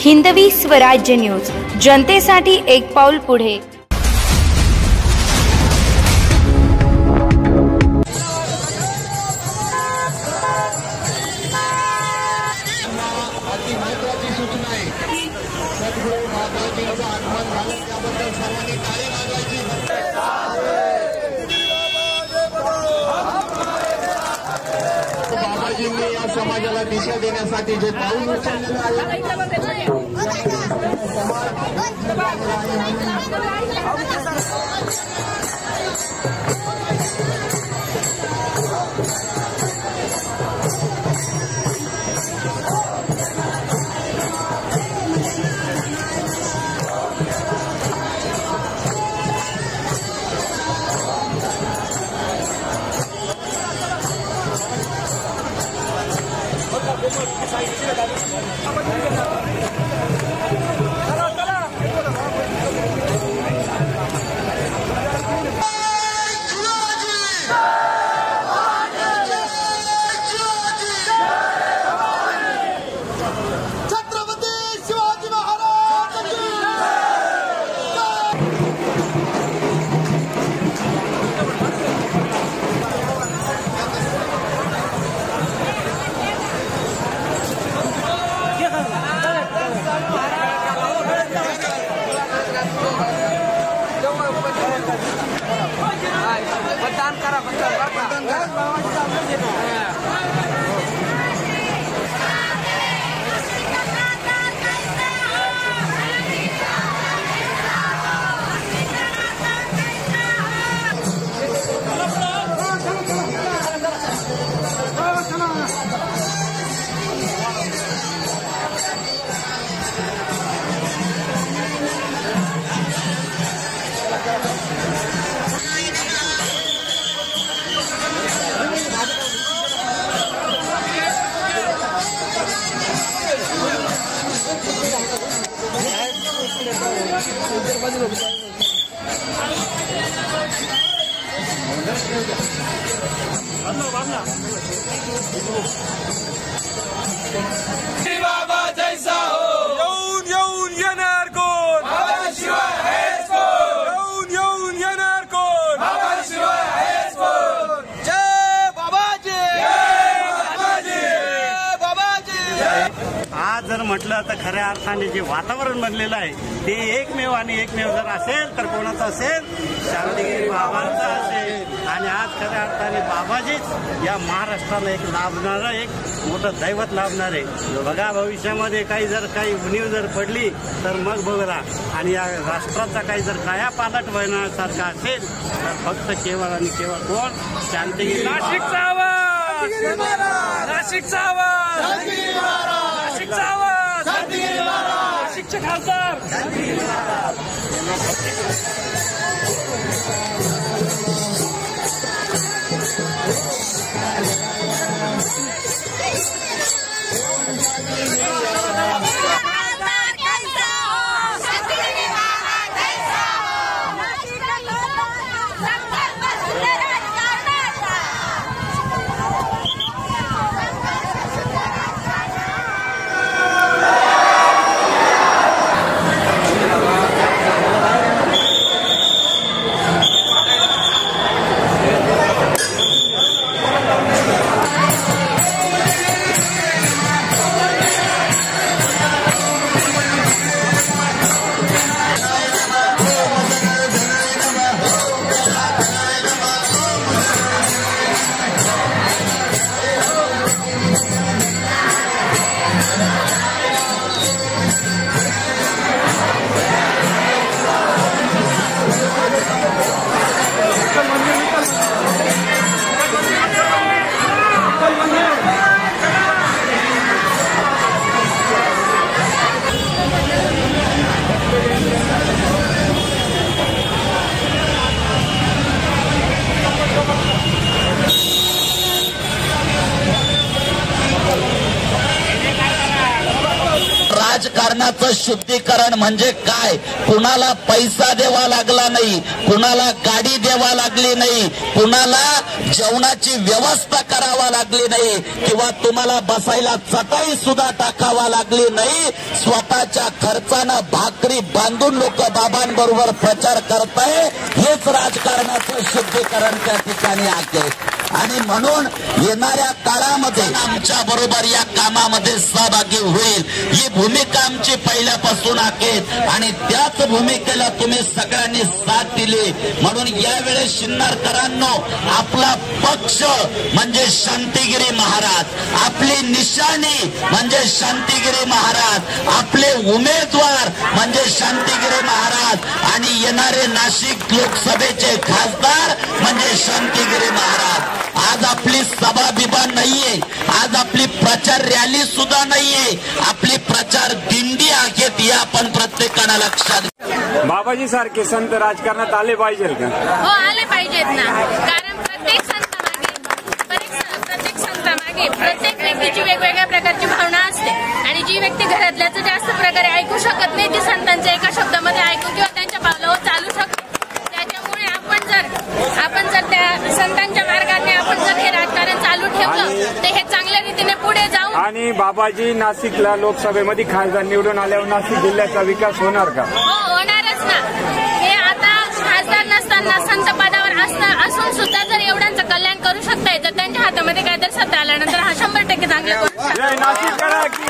Hindavi Swarajya news, जनतेसाठी एक पाऊल पुढे। बाबाजींनी या समाजाला दिशा देण्यासाठी जे पाऊल उचललेलं आहे बाबा जैसा हो येऊन येणार कोण बाबाशिवाय आहेच कोण येऊन येणार कोण बाबाशिवाय आहेच कोण। जय बाबाजी जय बाबाजी जय बाबाजी। आज जर म्हटलं तर खऱ्या अर्थाने जे वातावरण बनलेलं आहे ते एकमेव आणि एकमेव जर असेल तर कोणाचं असेल, शांतिगिरी बाबांचं असेल। आणि आज खऱ्या अर्थाने बाबाजीच या महाराष्ट्राला एक लाभणारं एक मोठं दैवत लाभणार आहे। बघा भविष्यामध्ये काही उणीव जर पडली तर मग बघा, आणि या राष्ट्राचा काही जर कायापालट होण्यासारखा असेल तर फक्त केवळ आणि केवळ कोण, शांतिगिरी नाशिकचा आवाज, नाशिकचा आवाज, नाशिकचा आवाज, नाशिकचे खासदार राजकारणाचं शुद्धीकरण म्हणजे काय? कुणाला पैसा द्यावा लागला नाही, कुणाला गाडी द्यावा लागली नाही, कुणाला जेवणाची व्यवस्था करावा लागली नाही किंवा तुम्हाला बसायला चटाई सुद्धा टाकावा लागली नाही. स्वतःच्या खर्चानं भाकरी बांधून लोक बाबांबरोबर प्रचार करताय. हेच राजकारणाचं शुद्धीकरण त्या ठिकाणी आहे. आणि म्हणून येणाऱ्या काळामध्ये आमच्या बरोबर या कामामध्ये सहभागी होईल ही भूमिका आमची पहिल्यापासून आहे आणि त्याच भूमिकेला तुम्ही सगळ्यांनी साथ दिली. म्हणून यावेळेस शिन्नरकरांनो, आपला पक्ष म्हणजे शांतिगिरी महाराज, आपली निशाणी म्हणजे शांतिगिरी महाराज, आपले उमेदवार म्हणजे शांतिगिरी महाराज आणि येणारे नाशिक लोकसभेचे खासदार म्हणजे शांतिगिरी महाराज. आज आपली सभा बिभा नाहीये, आज आपली प्रचार रॅली सुद्धा नाहीये, आपली प्रचार दिंडी आहे. हे आपण प्रत्येकानं लक्षात. बाबाजी सारखे संत राजकारणात आले पाहिजे का? हो, आले पाहिजेत ना. कारण प्रत्येक संतामागे प्रत्येक व्यक्तीची वेगवेगळ्या प्रकारची भावना असते आणि जी व्यक्ती घरातल्याचं जास्त प्रकारे ऐकू शकत नाही ती संतांच्या एका शब्दामध्ये ऐकू किंवा त्यांच्या पावलावर चालू शकते. त्याच्यामुळे आपण जर त्या संतांच्या मार्गाने आपण जर हे राजकारण चालू ठेवलं तर हे चांगल्या रीतीने पुढे जाऊ. आणि बाबाजी नाशिकला लोकसभेमध्ये खासदार निवडून आल्यावर नाशिक जिल्ह्याचा विकास होणार का? हो, होणारच ना. हे आता खासदार नसताना संत पदावर असून सुद्धा जर एवढ्यांचं कल्याण करू शकताय तर त्यांच्या हातामध्ये काहीतरी सत्ता आल्यानंतर हा 100% चांगलं करू शकतो. नाशिक करा की